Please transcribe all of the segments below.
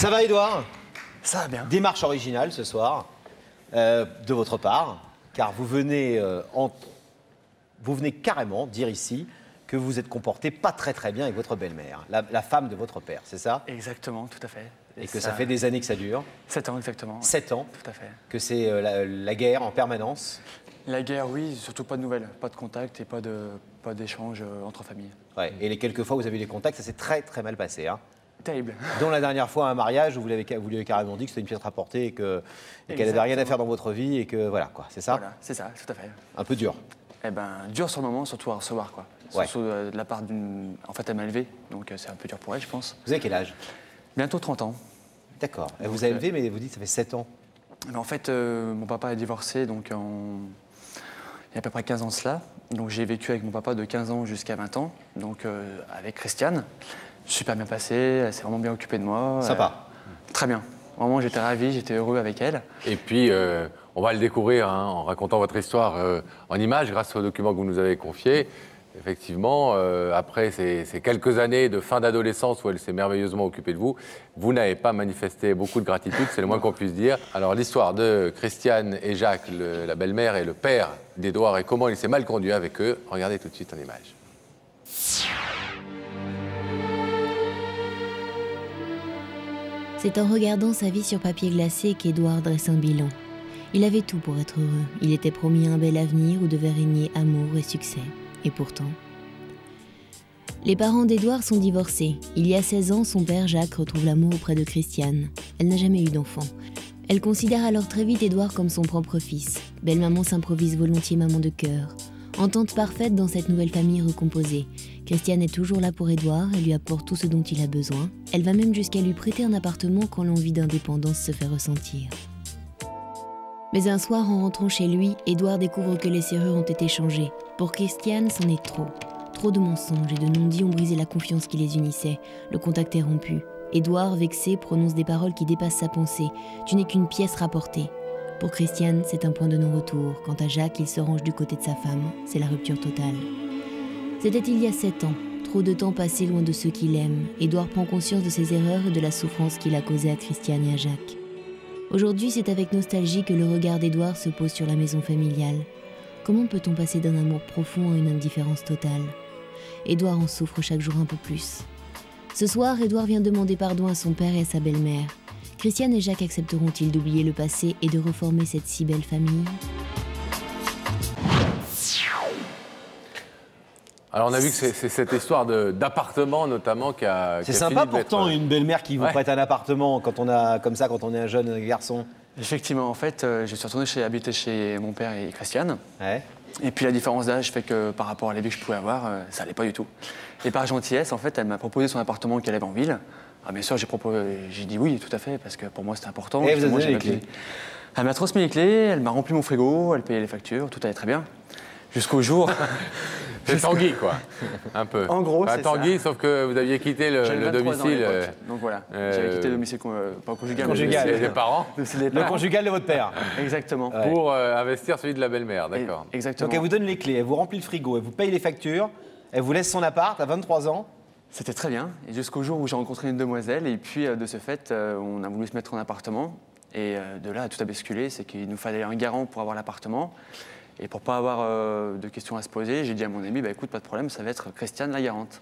Ça va, Édouard? Ça va bien. Démarche originale ce soir, de votre part, car vous venez carrément dire ici que vous êtes comporté pas très bien avec votre belle-mère, la femme de votre père, c'est ça? Exactement, tout à fait. Et que ça fait des années que ça dure? 7 ans, exactement. 7 ans? Tout à fait. Que c'est la guerre en permanence? La guerre, oui, surtout pas de nouvelles, pas de contact et pas d'échange entre familles. Ouais. Et les quelques fois où vous avez eu des contacts, ça s'est très mal passé, hein? Terrible. Dont la dernière fois, un mariage où vous lui avez carrément dit que c'était une pièce rapportée et qu'elle n'avait rien à faire dans votre vie et que voilà, quoi, c'est ça? Voilà, c'est ça, tout à fait. Un peu dur. Eh ben, dur sur le moment, surtout à recevoir, quoi. Ouais. Surtout de la part d'une... En fait, elle m'a élevé, donc c'est un peu dur pour elle, je pense. Vous avez quel âge? Bientôt 30 ans. D'accord. Elle vous a élevé, mais vous dites que ça fait 7 ans. Mais en fait, mon papa a divorcé, donc il y a à peu près 15 ans de cela. Donc j'ai vécu avec mon papa de 15 ans jusqu'à 20 ans, donc avec Christiane. Super bien passé, elle s'est vraiment bien occupée de moi. Sympa. Très bien. Vraiment, j'étais ravi, j'étais heureux avec elle. Et puis, on va le découvrir en racontant votre histoire en images grâce au document que vous nous avez confié. Effectivement, après ces quelques années de fin d'adolescence où elle s'est merveilleusement occupée de vous, vous n'avez pas manifesté beaucoup de gratitude, c'est le moins qu'on puisse dire. Alors, l'histoire de Christiane et Jacques, la belle-mère et le père d'Édouard, et comment il s'est mal conduit avec eux, regardez tout de suite en images. C'est en regardant sa vie sur papier glacé qu'Édouard dresse un bilan. Il avait tout pour être heureux. Il était promis un bel avenir où devait régner amour et succès. Et pourtant... Les parents d'Édouard sont divorcés. Il y a 16 ans, son père Jacques retrouve l'amour auprès de Christiane. Elle n'a jamais eu d'enfant. Elle considère alors très vite Édouard comme son propre fils. Belle-maman s'improvise volontiers maman de cœur. Entente parfaite dans cette nouvelle famille recomposée. Christiane est toujours là pour Édouard, elle lui apporte tout ce dont il a besoin. Elle va même jusqu'à lui prêter un appartement quand l'envie d'indépendance se fait ressentir. Mais un soir, en rentrant chez lui, Édouard découvre que les serrures ont été changées. Pour Christiane, c'en est trop. Trop de mensonges et de non-dits ont brisé la confiance qui les unissait. Le contact est rompu. Édouard, vexé, prononce des paroles qui dépassent sa pensée. Tu n'es qu'une pièce rapportée. Pour Christiane, c'est un point de non-retour. Quant à Jacques, il se range du côté de sa femme. C'est la rupture totale. C'était il y a 7 ans. Trop de temps passé loin de ceux qu'il aime. Édouard prend conscience de ses erreurs et de la souffrance qu'il a causée à Christiane et à Jacques. Aujourd'hui, c'est avec nostalgie que le regard d'Édouard se pose sur la maison familiale. Comment peut-on passer d'un amour profond à une indifférence totale? Édouard en souffre chaque jour un peu plus. Ce soir, Édouard vient demander pardon à son père et à sa belle-mère. Christiane et Jacques accepteront-ils d'oublier le passé et de reformer cette si belle famille? Alors, on a vu que c'est cette histoire d'appartement, notamment, qui a... C'est sympa pourtant, une belle-mère qui vous prête un appartement quand on est un jeune garçon. Effectivement, en fait, je suis retourné habiter chez mon père et Christiane. Ouais. Et puis la différence d'âge fait que par rapport à la vie que je pouvais avoir, ça allait pas du tout. Et par gentillesse, en fait, elle m'a proposé son appartement qu'elle avait en ville. Ah, bien sûr, j'ai dit oui, tout à fait, parce que pour moi, c'était important. Et vous avez donné les clés? Elle m'a transmis les clés, elle m'a rempli mon frigo, elle payait les factures, tout allait très bien. Jusqu'au jour... C'est Tanguy, quoi, un peu. En gros, c'est Tanguy, sauf que vous aviez quitté le domicile... Donc voilà, j'avais quitté le domicile, pas conjugal, Conjugal. des parents. Le conjugal de votre père. Exactement. Ouais. Pour investir celui de la belle-mère, d'accord. Exactement. Donc elle vous donne les clés, elle vous remplit le frigo, elle vous paye les factures, elle vous laisse son appart à 23 ans. C'était très bien, et jusqu'au jour où j'ai rencontré une demoiselle, et puis de ce fait, on a voulu se mettre en appartement, et de là, tout a basculé, c'est qu'il nous fallait un garant pour avoir l'appartement, et pour pas avoir de questions à se poser, j'ai dit à mon ami, bah écoute, pas de problème, ça va être Christiane la garante.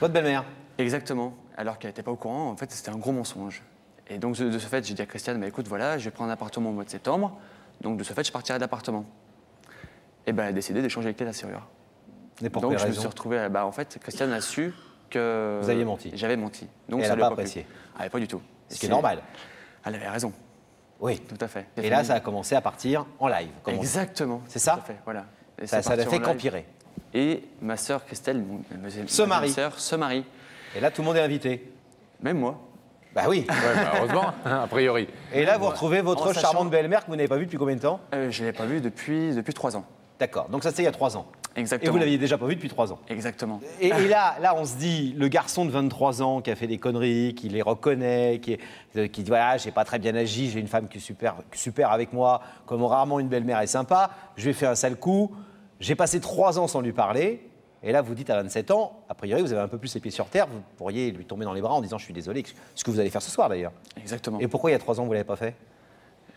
Votre belle-mère? Exactement, alors qu'elle n'était pas au courant, en fait, c'était un gros mensonge. Et donc de ce fait, j'ai dit à Christiane, bah écoute, voilà, je vais prendre un appartement au mois de septembre, donc de ce fait, je partirai de l'appartement. Et ben, elle a décidé d'échanger les clés de la serrure. Et pour donc quelle je me raison? suis retrouvé, en fait, Christiane a su que... Vous aviez menti. J'avais menti. Donc et elle ça n'a lui a pas plu. apprécié. Ah, pas du tout. Ce qui est normal. Elle avait raison. Oui. Tout à fait. Et là, ça a commencé à partir en live. Exactement. C'est ça? Tout à fait, voilà. Et Ça c'est n'a parti fait en live. qu'empirer. Et ma sœur Christelle, se marie. Et là, tout le monde est invité. Même moi. Bah oui. Ouais, bah, heureusement, a priori. Et là, vous retrouvez votre En sachant- charmante belle-mère que vous n'avez pas vue depuis combien de temps? Je ne l'ai pas vue depuis 3 ans. D'accord. Donc ça, c'était il y a 3 ans. Et Exactement. vous l'aviez déjà pas vue depuis 3 ans. Exactement. Et là, on se dit, le garçon de 23 ans qui a fait des conneries, qui les reconnaît, qui dit voilà, j'ai pas très bien agi, j'ai une femme qui est super avec moi, comme rarement une belle-mère est sympa, je lui ai fait un sale coup, j'ai passé 3 ans sans lui parler, Et là, vous dites à 27 ans, a priori, vous avez un peu plus les pieds sur terre, vous pourriez lui tomber dans les bras en disant « je suis désolé », ce que vous allez faire ce soir d'ailleurs. Exactement. Et pourquoi il y a 3 ans, vous ne l'avez pas fait?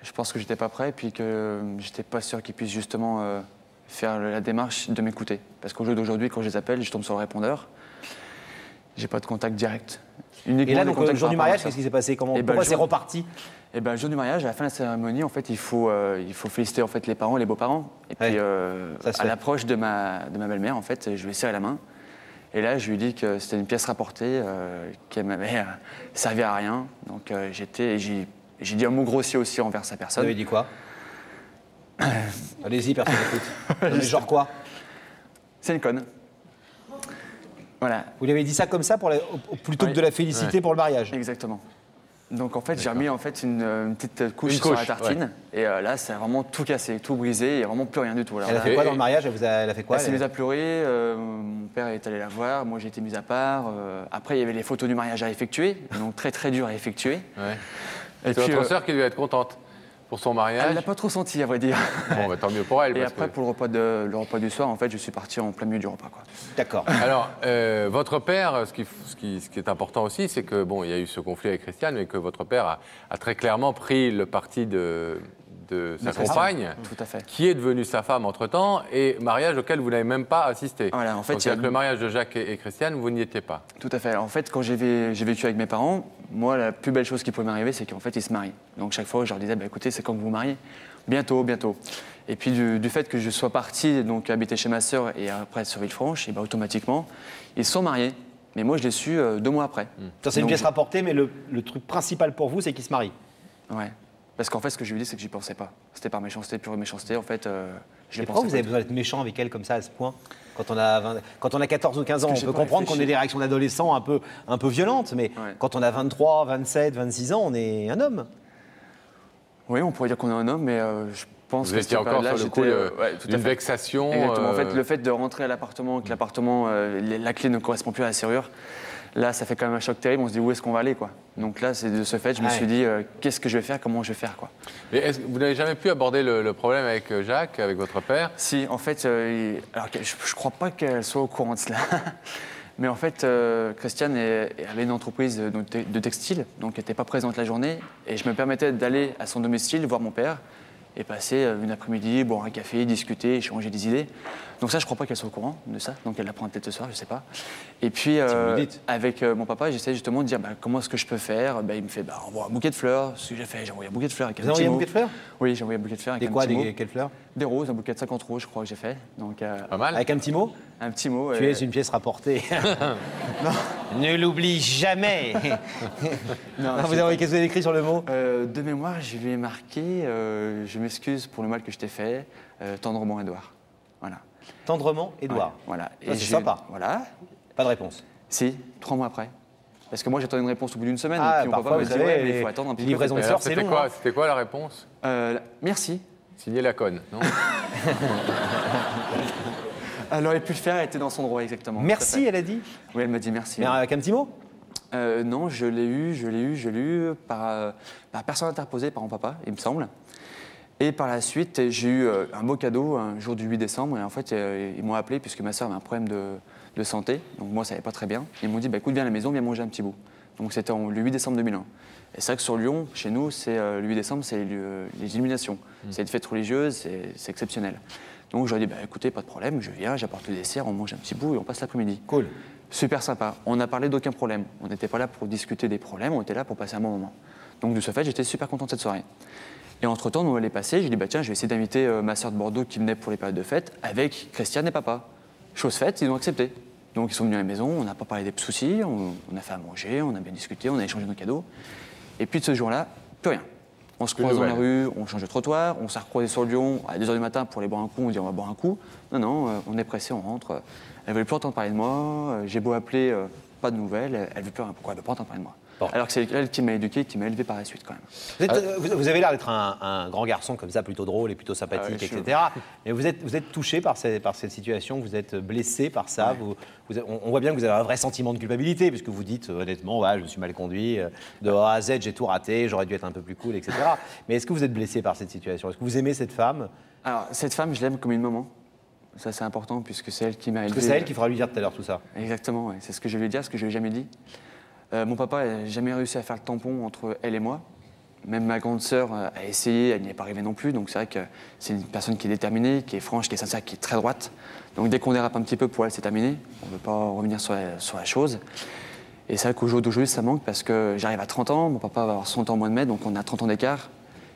Je pense que j'étais pas prêt, puis que j'étais pas sûr qu'ils puissent justement faire la démarche de m'écouter. Parce qu'au jour d'aujourd'hui, quand je les appelle, je tombe sur le répondeur. J'ai pas de contact direct. Et là, donc, le jour du mariage, qu'est-ce qui s'est passé? Pourquoi c'est reparti? Et ben, le jour du mariage, à la fin de la cérémonie, en fait, il faut féliciter en fait, les parents, les beaux-parents. Et puis, à l'approche de ma belle-mère, en fait, je lui ai serré la main. Et là, je lui ai dit que c'était une pièce rapportée, qu'elle m'avait servi à rien. Donc, j'ai dit un mot grossier aussi envers sa personne. Vous avez dit quoi? Allez-y, personne n'écoute. Mais genre quoi? C'est une conne. Voilà. Vous lui avez dit ça comme ça plutôt que de la féliciter pour le mariage? Exactement. Donc en fait, j'ai remis en fait, une petite couche sur la tartine. Ouais. Et là, ça a vraiment tout cassé, tout brisé. Il n'y a vraiment plus rien du tout. Alors, elle a fait quoi dans le mariage? Elle a fait quoi? Elle s'est mise à pleurer. Mon père est allé la voir. Moi, j'ai été mise à part. Après, il y avait les photos du mariage à effectuer. Donc très, très dur à effectuer. Ouais. Et c'est votre sœur qui devait être contente pour son mariage? Elle ne l'a pas trop senti, à vrai dire. Bon, bah, tant mieux pour elle. Et après, pour le repas du soir, en fait, je suis parti en plein milieu du repas. D'accord. Alors, votre père, ce qui est important aussi, c'est que, bon, il y a eu ce conflit avec Christiane, mais que votre père a très clairement pris le parti de sa compagne, tout à fait, qui est devenue sa femme entre-temps, et mariage auquel vous n'avez même pas assisté. Voilà, en fait, donc, le mariage de Jacques et Christiane, vous n'y étiez pas. Tout à fait. En fait, quand j'ai vécu avec mes parents, moi, la plus belle chose qui pouvait m'arriver, c'est qu'en fait, ils se marient. Donc, chaque fois, je leur disais, bah, écoutez, c'est quand vous vous mariez? Bientôt, bientôt. Et puis, du fait que je sois parti, donc, habiter chez ma sœur et après sur Villefranche, et bah, automatiquement, ils se sont mariés. Mais moi, je l'ai su 2 mois après. Ça, c'est une pièce rapportée, mais le truc principal pour vous, c'est qu'ils se marient. Ouais. Parce qu'en fait, ce que je lui dis, c'est que j'y pensais pas. C'était par méchanceté, pure méchanceté. En fait, je pourquoi vous avez besoin d'être méchant avec elle comme ça, à ce point? Quand on a 14 ou 15 ans, on peut comprendre qu'on ait des réactions d'adolescents un peu violentes, mais quand on a 23, 27, 26 ans, on est un homme. Oui, on pourrait dire qu'on est un homme, mais je pense vous que étiez encore sur le coup d'une vexation. Exactement. En fait, le fait de rentrer à l'appartement, que l'appartement, la clé ne correspond plus à la serrure, là, ça fait quand même un choc terrible. On se dit où est-ce qu'on va aller, quoi. Donc là, c'est de ce fait, je me suis dit qu'est-ce que je vais faire, comment je vais faire, quoi. Mais vous n'avez jamais pu aborder le problème avec Jacques, avec votre père? Si, en fait, alors je crois pas qu'elle soit au courant de cela. Mais en fait, Christiane avait une entreprise de textile, donc elle n'était pas présente la journée. Et je me permettais d'aller à son domicile voir mon père et passer une après-midi, boire un café, discuter, échanger des idées. Donc ça, je ne crois pas qu'elle soit au courant de ça. Donc elle l'apprend peut-être ce soir, je ne sais pas. Et puis, avec mon papa, j'essaie justement de dire comment est-ce que je peux faire. Il me fait envoie un bouquet de fleurs. Ce que j'ai fait, j'ai envoyé un bouquet de fleurs avec un petit mot. Vous avez envoyé un bouquet de fleurs? Oui, j'ai envoyé un bouquet de fleurs avec un petit mot. Quelles fleurs? Des roses, un bouquet de 50 roses, je crois que j'ai fait. Donc, pas mal. Avec un petit mot? Un petit mot. Tu es une pièce rapportée. Ne l'oublie jamais. Qu'est-ce que vous avez écrit sur le mot? De mémoire, je lui ai marqué je m'excuse pour le mal que je t'ai fait, tendrement, Édouard. Voilà. Tendrement, Édouard. Ouais, voilà. C'est sympa. Voilà. Pas de réponse. Si, 3 mois après. Parce que moi, j'attendais une réponse au bout d'une semaine. Ah, et puis, parfois, me vous dit, savez, mais il faut attendre un petit peu. livraison de fleurs, c'est long. C'était quoi la réponse? Merci. Signé la conne, non? Elle aurait pu le faire, elle était dans son droit, exactement. Merci, elle a dit? Oui, elle m'a dit merci. Mais avec un petit mot? Non, je l'ai eu par personne interposée, par mon papa, il me semble. Et par la suite, j'ai eu un beau cadeau un jour du 8 décembre. Et en fait, ils m'ont appelé puisque ma soeur avait un problème de santé. Donc moi, ça n'allait pas très bien. Ils m'ont dit, écoute, viens à la maison, viens manger un petit bout. Donc c'était le 8 décembre 2001. Et c'est vrai que sur Lyon, chez nous, le 8 décembre, c'est les illuminations. C'est une fête religieuse, c'est exceptionnel. Donc je leur ai dit, écoutez, pas de problème, je viens, j'apporte le dessert, on mange un petit bout et on passe l'après-midi. Cool. Super sympa. On n'a parlé d'aucun problème. On n'était pas là pour discuter des problèmes, on était là pour passer un bon moment. Donc de ce fait, j'étais super content de cette soirée. Et entre-temps, Noël est passé, j'ai dit, tiens, je vais essayer d'inviter ma sœur de Bordeaux qui venait pour les périodes de fête avec Christiane et papa. Chose faite, ils ont accepté. Donc ils sont venus à la maison, on n'a pas parlé des soucis, on a fait à manger, on a bien discuté, on a échangé nos cadeaux. Et puis de ce jour-là, plus rien. On se croise dans la rue, on change de trottoir, on s'est recroisé sur Lyon à 2h du matin pour aller boire un coup, on dit on va boire un coup. Non, on est pressé, on rentre. Elle ne veut plus entendre parler de moi, j'ai beau appeler, pas de nouvelles, elle ne veut plus rien. Pourquoi elle ne veut pas entendre parler de moi? Bon. Alors que c'est elle qui m'a éduqué, qui m'a élevé par la suite quand même. Vous avez l'air d'être un grand garçon comme ça, plutôt drôle et plutôt sympathique, etc. Mais vous êtes touché par cette situation, vous êtes blessé par ça. Ouais. On voit bien que vous avez un vrai sentiment de culpabilité, puisque vous dites honnêtement, je me suis mal conduit, de A à Z, j'ai tout raté, j'aurais dû être un peu plus cool, etc. Mais est-ce que vous êtes blessé par cette situation? Est-ce que vous aimez cette femme? Alors, cette femme, je l'aime comme une maman. Ça, c'est important puisque c'est elle qui m'a élevé. Parce que c'est elle qui fera lui dire tout à l'heure tout ça. Exactement, ouais. C'est ce que je vais lui dire, ce que je lui ai jamais dit. Mon papa n'a jamais réussi à faire le tampon entre elle et moi. Même ma grande sœur a essayé, elle n'y est pas arrivée non plus. Donc c'est vrai que c'est une personne qui est déterminée, qui est franche, qui est sincère, qui est très droite. Donc dès qu'on dérape un petit peu, pour elle, c'est terminé. On ne veut pas revenir sur la chose. Et c'est vrai qu'au jour d'aujourd'hui, ça manque parce que j'arrive à 30 ans, mon papa va avoir 100 ans moins de mai, donc on a 30 ans d'écart.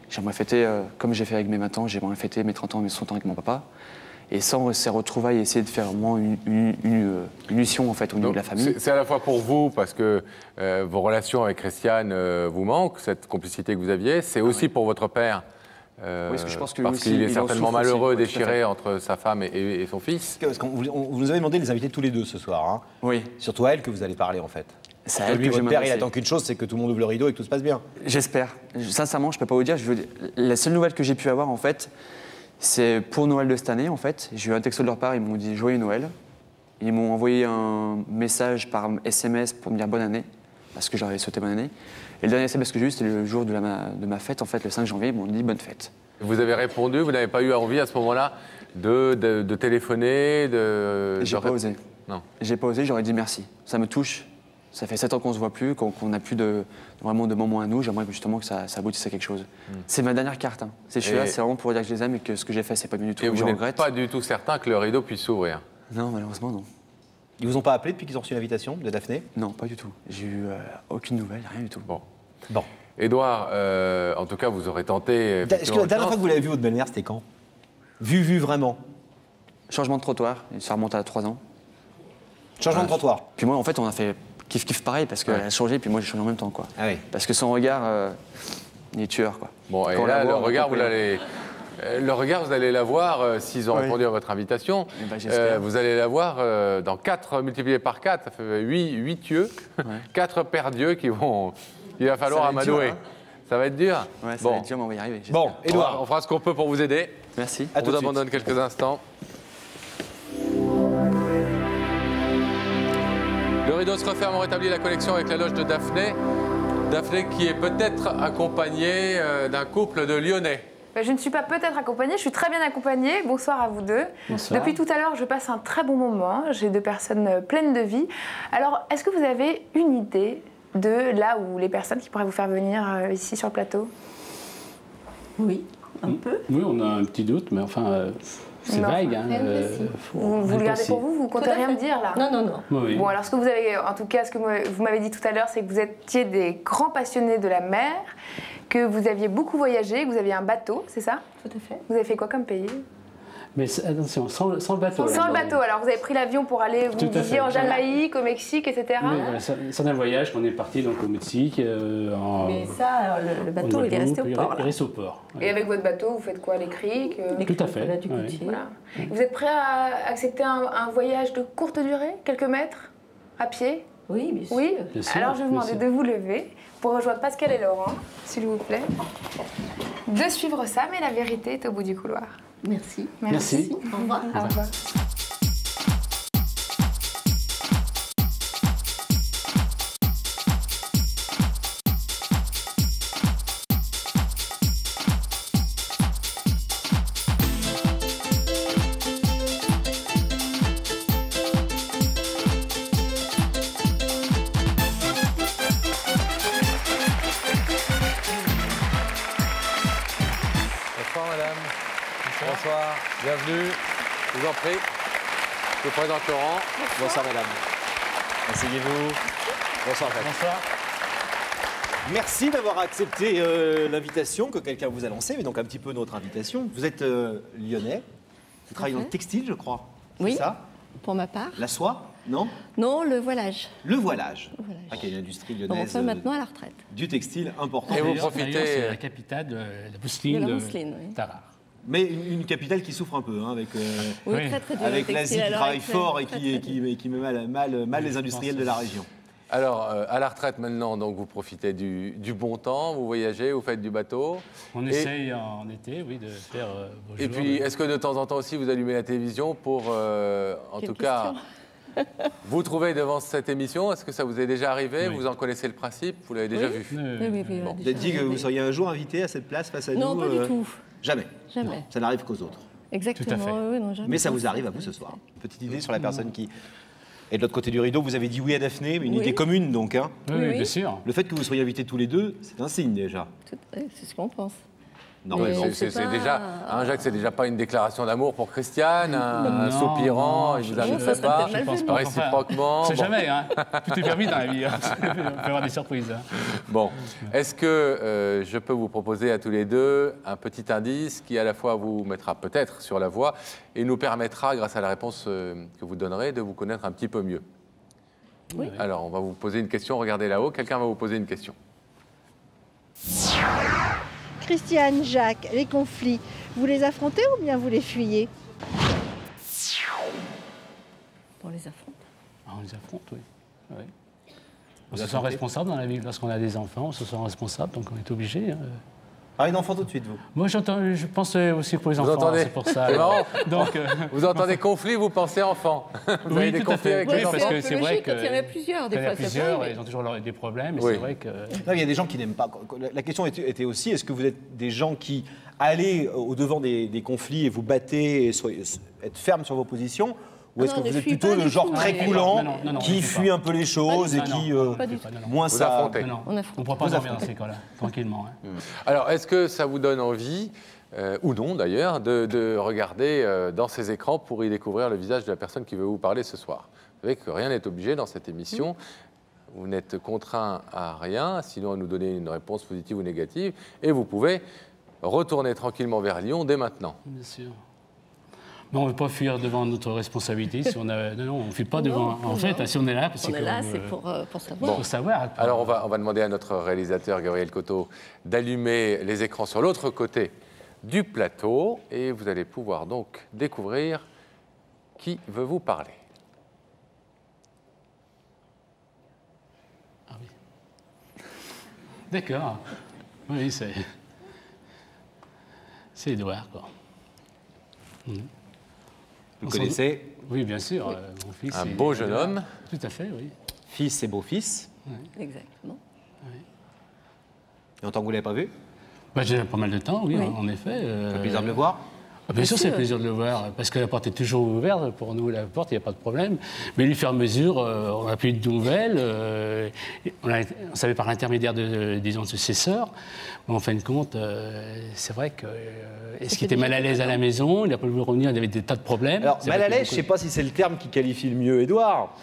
J'aimerais fêter, comme j'ai fait avec mes 20 ans, j'aimerais fêter mes 30 ans et mes 100 ans avec mon papa. Et sans ces retrouvailles, essayer de faire vraiment une mission en fait, au niveau de la famille. C'est à la fois pour vous, parce que vos relations avec Christiane vous manquent, cette complicité que vous aviez. C'est aussi pour votre père, Oui, parce que je pense que parce aussi, qu'il est il en certainement souffre aussi. malheureux, Ouais, tout à déchiré fait. entre sa femme et son fils. Parce qu'on vous nous avez demandé de les inviter tous les deux ce soir. Hein. Oui, Surtout à elle que vous allez parler en fait. c'est à Parce elle que lui, que je votre vais père, il m'adresser. attend qu'une chose, c'est que tout le monde ouvre le rideau et que tout se passe bien. J'espère. Sincèrement, je peux pas vous dire. La seule nouvelle que j'ai pu avoir, en fait, c'est pour Noël de cette année, en fait. J'ai eu un texto de leur part, ils m'ont dit Joyeux Noël. Ils m'ont envoyé un message par SMS pour me dire bonne année, parce que j'aurais souhaité bonne année. Et le dernier SMS que j'ai eu, c'était le jour de ma fête, en fait, le 5 janvier, ils m'ont dit bonne fête. Vous avez répondu, vous n'avez pas eu envie à ce moment-là de téléphoner, J'ai pas osé. Non. J'ai pas osé, j'aurais dit merci. Ça me touche. Ça fait 7 ans qu'on se voit plus, qu'on n'a plus vraiment de moments à nous. J'aimerais justement que ça aboutisse à quelque chose. C'est ma dernière carte. Hein. Je suis là, c'est vraiment pour dire que je les aime et que ce que j'ai fait, c'est pas bien du tout. Et que vous je n'êtes regrette. pas du tout certain que le rideau puisse s'ouvrir. Non, malheureusement, non. Ils vous ont pas appelé depuis qu'ils ont reçu l'invitation de Daphné? Non, pas du tout. J'ai eu aucune nouvelle, rien du tout. Bon. Bon. Édouard, en tout cas, vous aurez tenté. Est-ce que effectivement, la dernière fois que vous l'avez vu, votre belle-mère, c'était quand? Vu vraiment. Changement de trottoir, et ça remonte à 3 ans. Changement de trottoir. Puis moi, en fait, on a fait kiff-kiff pareil parce qu'elle a changé, puis moi, j'ai changé en même temps, quoi. Ah oui. Parce que son regard, il est tueur, quoi. Bon, et Quand on là, la voit, le on regard, peut vous allez. Le regard, vous allez l'avoir s'ils ont Oui. répondu à votre invitation. Eh ben, j'espère. Vous allez l'avoir dans 4 multiplié par 4, ça fait 8 yeux, 4 paires d'yeux qu'il va falloir Ça va être dur, amadouer. hein. Ça va être dur. Ouais, ça Bon. va être dur, mais on va y arriver. j'espère. Bon, Édouard. On fera ce qu'on peut pour vous aider. Merci. À On tout vous de suite. abandonne quelques instants. Le rideau se referme, on rétablit la connexion avec la loge de Daphné. Daphné qui est peut-être accompagnée d'un couple de Lyonnais. Je ne suis pas peut-être accompagnée, je suis très bien accompagnée. Bonsoir à vous deux. Bonsoir. Depuis tout à l'heure, je passe un très bon moment. J'ai 2 personnes pleines de vie. Alors, est-ce que vous avez une idée de là où les personnes qui pourraient vous faire venir ici sur le plateau? Oui, un peu. Oui, on a un petit doute, mais enfin, c'est Non. vague. Hein, Vous le gardez pour vous? Vous comptez Tout à rien fait. me dire là? Non, non, non. Oui. Bon, alors ce que vous avez, en tout cas, ce que vous m'avez dit tout à l'heure, c'est que vous étiez des grands passionnés de la mer, que vous aviez beaucoup voyagé, que vous aviez un bateau, c'est ça? Tout à fait. Vous avez fait quoi comme pays? Mais attention, sans le bateau. Sans le bateau, alors vous avez pris l'avion pour aller, vous Tout à disiez, fait. en Jamaïque, au Mexique, etc. Oui, voilà, c'est un voyage qu'on est parti donc, au Mexique. Mais ça, le bateau, il est resté au port. Il Là. reste au port. Et avec votre bateau, vous faites quoi? Les criques Les Tout à criques, fait, là, du ouais. côtier. Voilà. Vous êtes prêt à accepter un voyage de courte durée, quelques mètres, à pied? Oui, bien sûr. Oui. Bien sûr, Alors je vais vous bien demander sûr. de vous lever pour rejoindre Pascal et Laurent, s'il vous plaît. De suivre ça, mais la vérité est au bout du couloir. Merci. Merci. Au revoir. Au revoir. Bonsoir madame. Bonsoir. Bienvenue. Je vous en prie. Je vous présente Laurent. Bonsoir madame. Asseyez-vous. Bonsoir. Bonsoir. Merci d'avoir accepté l'invitation que quelqu'un vous a lancée, mais donc un petit peu notre invitation. Vous êtes lyonnais, vous travaillez dans le textile, je crois. Oui. C'est ça? Pour ma part. La soie? Non? Non, le voilage. Le voilage. Le voilage. Ah, qui est une industrie Bon, lyonnaise enfin, maintenant à la retraite. du textile important. Et vous D'ailleurs, profitez- c'est la capitale de la mousseline De la de mousseline, oui. Tarare. Mais une capitale qui souffre un peu, hein, avec, Oui, Oui. très très dur. avec le l'Asie textile à qui l'heure travaille actuelle. fort et Très, qui, très qui met mal les industriels de la région. Alors, à la retraite maintenant, donc vous profitez du bon temps, vous voyagez, vous faites du bateau. On Et- essaye en été, oui, de faire beau Et jour, puis, de- est-ce que de temps en temps aussi vous allumez la télévision pour, en Quelle tout cas, question. vous trouver devant cette émission? Est-ce que ça vous est déjà arrivé? Oui. Vous en connaissez le principe? Vous l'avez déjà vu? Oui, oui, oui, Vous avez dit que vous seriez un jour invité à cette place face à Non, nous pas du tout. Jamais. Jamais. Ça n'arrive qu'aux autres. Exactement. Tout à fait. Oui, non, jamais Mais ça vous pensé. arrive à vous ce soir. Une petite idée sur la personne qui est de l'autre côté du rideau. Vous avez dit oui à Daphné, mais une Oui. idée commune donc. Hein. Oui, Oui, oui, oui. bien sûr. Le fait que vous soyez invités tous les deux, c'est un signe déjà. C'est ce qu'on pense. Non, Mais mais on C'est sait pas. déjà, hein, Jacques, c'est déjà pas une déclaration d'amour pour Christiane, un Non, soupirant, non, il vous je- inviterait ça pas, serait malvenu. pas réciproquement. C'est Bon. jamais, hein. Tout est permis dans la vie. Hein. On peut avoir des surprises. Hein. Bon, est-ce que je peux vous proposer à tous les deux un petit indice qui à la fois vous mettra peut-être sur la voie et nous permettra, grâce à la réponse que vous donnerez, de vous connaître un petit peu mieux. Oui. Alors, on va vous poser une question, regardez là-haut, quelqu'un va vous poser une question. Christiane, Jacques, les conflits, vous les affrontez ou bien vous les fuyez? On les affronte. Ah, on les affronte, oui. Oui. On se sent responsable dans la vie. Lorsqu'on a des enfants, on se sent responsable, donc on est obligé. Hein. Ah, une enfant tout de suite, vous. Moi, je pense aussi pour les Vous enfants, entendez? c'est pour ça. C'est marrant. Donc, Vous entendez conflit, vous pensez enfant. Vous avez oui, des tout à conflits fait. avec Oui, les parce enfants. que c'est vrai que Quand il y en a plusieurs, des quand il y en a fois, ça plusieurs, peut, mais- ils ont toujours des problèmes. Et Oui. c'est vrai que Non, il y a des gens qui n'aiment pas. La question était aussi, est-ce que vous êtes des gens qui allez au-devant des conflits et vous battez et être ferme sur vos positions, ou Ah est-ce non, que on vous ne êtes fuit plutôt pas le du genre tout. très Non, coulant, non, non, non, qui on fuit fuit pas. un peu les choses et non, qui non, pas du tout. moins Vous ça. affrontez. non, On affronte. on ne pourra pas Vous dormir dans affrontez. ces cas-là, tranquillement. Hein. Alors, est-ce que ça vous donne envie, ou non d'ailleurs, de regarder dans ces écrans pour y découvrir le visage de la personne qui veut vous parler ce soir? Vous savez que rien n'est obligé dans cette émission. Vous n'êtes contraint à rien, sinon à nous donner une réponse positive ou négative. Et vous pouvez retourner tranquillement vers Lyon dès maintenant. Bien sûr. Mais on ne veut pas fuir devant notre responsabilité. Si on a... Non, on ne fuit pas devant. En fait, si on est là, parce On que est là, comme, c'est pour savoir. pour savoir. Alors, on va demander à notre réalisateur, Gabriel Coteau, d'allumer les écrans sur l'autre côté du plateau. Et vous allez pouvoir donc découvrir qui veut vous parler. Ah oui. D'accord. Oui, c'est Édouard, quoi. Vous connaissez Oui, bien sûr. Mon fils. Un c'est beau jeune Édouard. homme. Tout à fait, oui. fils et beau-fils. Exactement. Et en tant que vous ne l'avez pas vu, Bah, j'ai pas mal de temps, oui, Oui. en effet. ça fait plaisir de le voir. Bien sûr, c'est sûr. plaisir de le voir, parce que la porte est toujours ouverte. Pour nous, la porte, il n'y a pas de problème. Mais lui, faire mesure, on n'a plus de nouvelles. On savait par l'intermédiaire disons, de ses sœurs. Mais en fin de compte, c'est vrai que. Est-ce qu'il était mal à l'aise à la maison? Il n'a pas voulu revenir, il avait des tas de problèmes. Alors, C'est mal vrai à que l'aise, je ne sais pas si c'est le terme qui qualifie le mieux Édouard.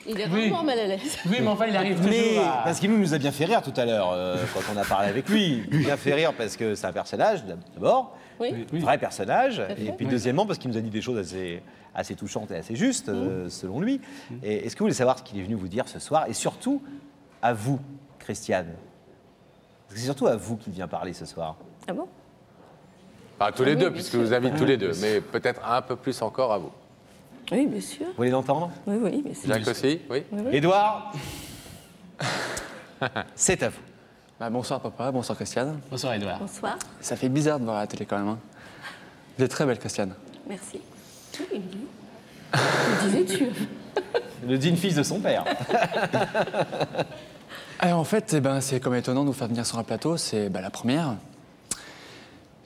Il est Oui. vraiment mal à l'aise. Oui, mais enfin, il arrive toujours Mais à... parce qu'il nous a bien fait rire tout à l'heure quand on a parlé avec lui. Il nous a bien fait rire parce que c'est un personnage d'abord, Oui. Oui. vrai personnage, fait. et puis Oui. deuxièmement parce qu'il nous a dit des choses assez touchantes et assez justes selon lui. Et est-ce que vous voulez savoir ce qu'il est venu vous dire ce soir, et surtout à vous, Christiane? Parce que c'est surtout à vous qu'il vient parler ce soir. Ah bon? Pas tous les oui, deux, bien puisque sûr. vous invite tous les deux, mais peut-être un peu plus encore à vous. Oui, bien sûr. Vous voulez l'entendre? Oui, oui, mais c'est... Jacques aussi, oui. Édouard, c'est à vous. Bah, bonsoir papa, bonsoir Christiane. Bonsoir, Édouard. Bonsoir. Ça fait bizarre de voir à la télé quand même. Hein. Vous êtes très belle Christiane. Merci. Oui, il dit. Je disais-tu. Le digne fils de son père. Alors en fait, eh ben, c'est comme étonnant de vous faire venir sur un plateau, c'est la première.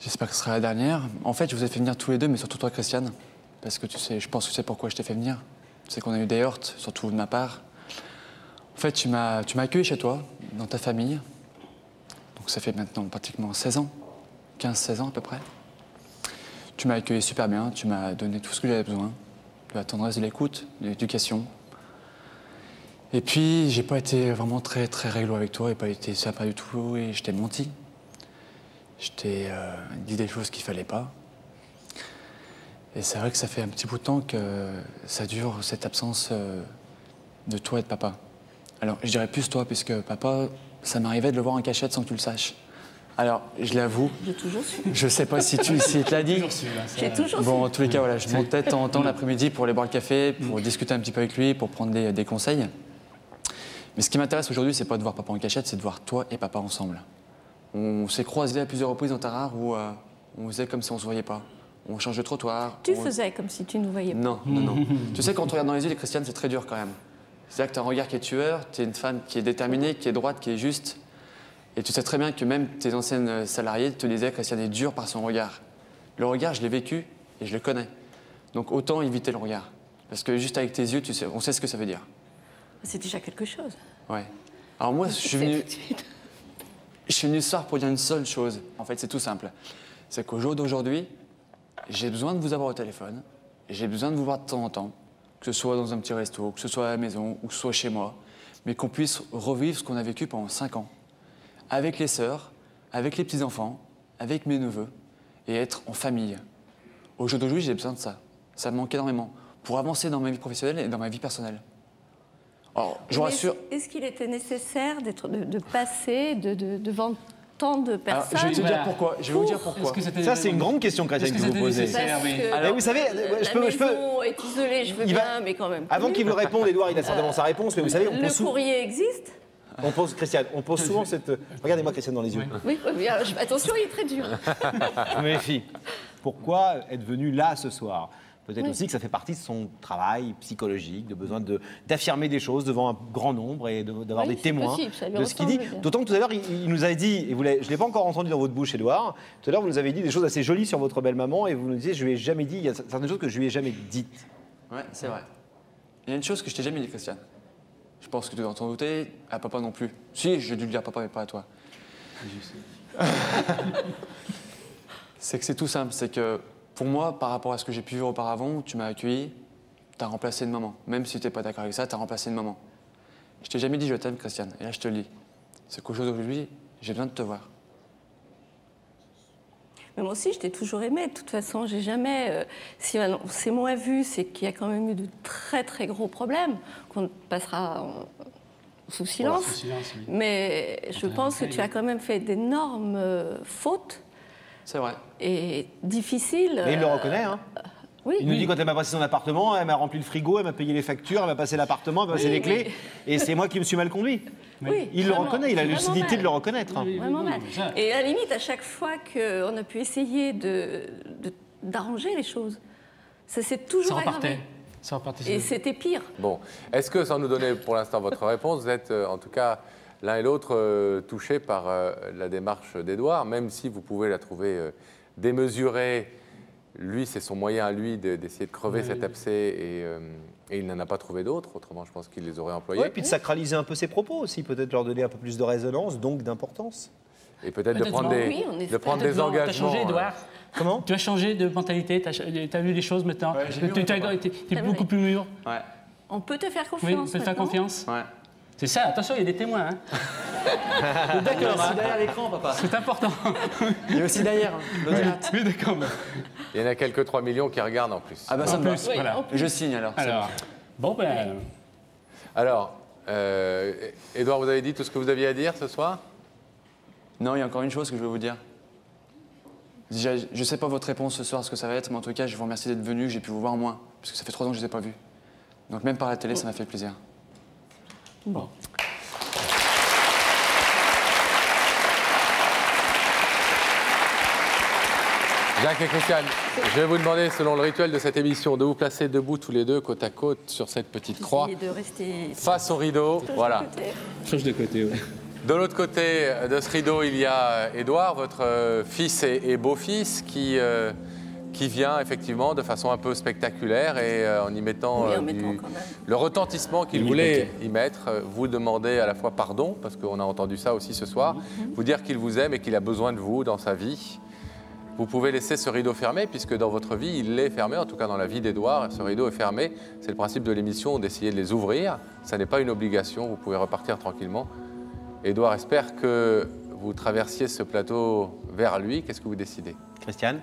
J'espère que ce sera la dernière. En fait, je vous ai fait venir tous les deux, mais surtout toi Christiane. Parce que tu sais, je pense que tu sais pourquoi je t'ai fait venir. C'est qu'on a eu des heurts, surtout de ma part. En fait, tu m'as accueilli chez toi, dans ta famille. Donc ça fait maintenant pratiquement 16 ans, 15-16 ans à peu près. Tu m'as accueilli super bien, tu m'as donné tout ce que j'avais besoin. De la tendresse, de l'écoute, de l'éducation. Et puis, j'ai pas été vraiment très réglo avec toi, et pas été sympa du tout, et je t'ai menti. Je t'ai dit des choses qu'il fallait pas. Et c'est vrai que ça fait un petit bout de temps que ça dure, cette absence de toi et de papa. Alors, je dirais plus toi, puisque papa, ça m'arrivait de le voir en cachette sans que tu le saches. Alors, je l'avoue, J'ai toujours su. je sais pas si tu s'il te l'a dit. J'ai toujours su. Bon, en tous les cas, voilà, je montais de temps en temps l'après-midi pour aller boire le café, pour discuter un petit peu avec lui, pour prendre des conseils. Mais ce qui m'intéresse aujourd'hui, c'est pas de voir papa en cachette, c'est de voir toi et papa ensemble. On s'est croisés à plusieurs reprises dans Tarare où on faisait comme si on se voyait pas. On change de trottoir. Tu on- faisais comme si tu nous voyais pas. Non, non, non. Tu sais, quand on regarde dans les yeux, les Christiane, c'est très dur quand même. C'est-à-dire que tu as un regard qui est tueur, tu es une femme qui est déterminée, qui est droite, qui est juste. Et tu sais très bien que même tes anciennes salariées te disaient que Christiane est dure par son regard. Le regard, je l'ai vécu et je le connais. Donc autant éviter le regard. Parce que juste avec tes yeux, tu sais, on sait ce que ça veut dire. C'est déjà quelque chose. Ouais. Alors moi, je suis venu ce soir pour dire une seule chose. En fait, c'est tout simple. C'est qu'au jour d'aujourd'hui, j'ai besoin de vous avoir au téléphone, et j'ai besoin de vous voir de temps en temps, que ce soit dans un petit resto, que ce soit à la maison, ou que ce soit chez moi, mais qu'on puisse revivre ce qu'on a vécu pendant 5 ans. Avec les sœurs, avec les petits-enfants, avec mes neveux, et être en famille. Au jour d'aujourd'hui, j'ai besoin de ça. Ça me manque énormément pour avancer dans ma vie professionnelle et dans ma vie personnelle. Alors, je vous rassure... Est-ce qu'il était nécessaire de passer devant tant de personnes? Alors, je vais te dire pourquoi. Je vais vous dire pourquoi. Ça, c'est une grande question, Christiane, que vous posez. Alors, vous savez, la maison est isolée, je veux bien, mais quand même. Avant qu'il vous réponde, Édouard, il a certainement sa réponse, mais vous savez, Le courrier existe? Christiane, on pose souvent cette... Regardez-moi Christiane dans les yeux. Oui, attention, il est très dur. Je me méfie. Pourquoi être venu là ce soir? Peut-être aussi que ça fait partie de son travail psychologique, de besoin d'affirmer des choses devant un grand nombre et d'avoir des témoins de ce qu'il dit. D'autant que tout à l'heure, il nous a dit, et je ne l'ai pas encore entendu dans votre bouche, Édouard, tout à l'heure, vous nous avez dit des choses assez jolies sur votre belle-maman et vous nous disiez, je lui ai jamais dit, il y a certaines choses que je lui ai jamais dites. Ouais, c'est vrai. Il y a une chose que je t'ai jamais dit, Christiane. Je pense que tu dois t'en douter, à papa non plus. Si, j'ai dû le dire à papa, mais pas à toi. C'est que c'est tout simple, c'est que pour moi, par rapport à ce que j'ai pu vivre auparavant, tu m'as accueilli, tu as remplacé une maman. Même si tu n'es pas d'accord avec ça, tu as remplacé une maman. Je t'ai jamais dit je t'aime, Christiane, et là je te le dis. C'est qu'au jour d'aujourd'hui, j'ai besoin de te voir. Mais moi aussi, je t'ai toujours aimé. De toute façon, j'ai jamais... si c'est moins vu, c'est qu'il y a quand même eu de très très gros problèmes qu'on passera sous silence. Sous silence, oui. Mais je pense que tu as quand même fait d'énormes fautes. C'est vrai. Et difficiles. Mais il le reconnaît, hein. Oui. Il nous dit quand elle m'a passé son appartement, elle m'a rempli le frigo, elle m'a payé les factures, elle m'a passé l'appartement, elle m'a passé les clés, et c'est moi qui me suis mal conduit. Oui, il le reconnaît, il a la lucidité de le reconnaître. Oui, vraiment mal. Et à la limite, à chaque fois qu'on a pu essayer d'arranger les choses, ça s'est toujours aggravé. Ça repartait. Et c'était pire. Bon, est-ce que, sans nous donner pour l'instant votre réponse, vous êtes en tout cas l'un et l'autre touchés par la démarche d'Édouard, même si vous pouvez la trouver démesurée? Lui, c'est son moyen à lui d'essayer de crever cet abcès et il n'en a pas trouvé d'autres. Autrement, je pense qu'il les aurait employés. Oui, puis de sacraliser un peu ses propos aussi, peut-être leur donner un peu plus de résonance, donc d'importance. Et peut-être de prendre des engagements. Tu as changé, Édouard. Comment? Tu as changé de mentalité, tu as vu les choses maintenant. Tu es beaucoup plus mûr. Ouais. On peut te faire confiance. Oui, on peut te faire confiance. Ouais. C'est ça, attention, il y a des témoins. Hein. D'accord. Il y a aussi derrière l'écran, papa. C'est important. Il y a aussi derrière, l'audimat. Oui, d'accord. Il y en a quelques 3 millions qui regardent en plus. Ah bah ça me va. Oui, voilà. Je signe alors. Bon, ben... Alors, Édouard, vous avez dit tout ce que vous aviez à dire ce soir? Non, il y a encore une chose que je veux vous dire. Déjà, je ne sais pas votre réponse ce soir, ce que ça va être, mais en tout cas, je vous remercie d'être venu, j'ai pu vous voir moins, parce que ça fait 3 ans que je ne les ai pas vus. Donc même par la télé, ça m'a fait plaisir. Bon. Jacques et Christiane, je vais vous demander, selon le rituel de cette émission, de vous placer debout tous les deux, côte à côte, sur cette petite croix, de rester face au rideau. Voilà. Change de côté, oui. De l'autre côté de ce rideau, il y a Édouard, votre fils et beau-fils, qui vient effectivement de façon un peu spectaculaire et en y mettant le retentissement qu'il voulait y mettre, vous demander à la fois pardon, parce qu'on a entendu ça aussi ce soir, vous dire qu'il vous aime et qu'il a besoin de vous dans sa vie. Vous pouvez laisser ce rideau fermé, puisque dans votre vie, il est fermé, en tout cas dans la vie d'Édouard, ce rideau est fermé. C'est le principe de l'émission, d'essayer de les ouvrir. Ça n'est pas une obligation, vous pouvez repartir tranquillement. Édouard espère que vous traversiez ce plateau vers lui. Qu'est-ce que vous décidez? Christiane?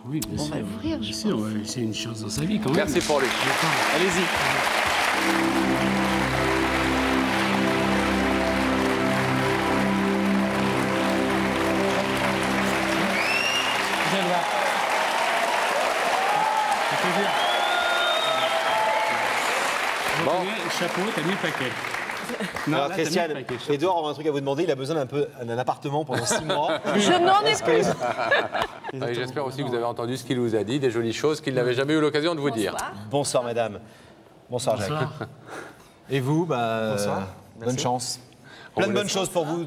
Oui, bien sûr. On va l'ouvrir, bien sûr, c'est une chance dans sa vie quand même. Merci pour lui. Allez-y. Bon. Chapeau, t'as mis le paquet. Non, alors, là, Christiane, Édouard a un truc à vous demander. Il a besoin d'un appartement pendant 6 mois. Je n'en ai plus. J'espère aussi que vous avez entendu ce qu'il vous a dit, des jolies choses qu'il n'avait jamais eu l'occasion de vous dire. Bonsoir, madame. Bonsoir, Jacques. Bonsoir. Et vous, bonsoir. Bonne chance. Plein de bonnes choses pour vous.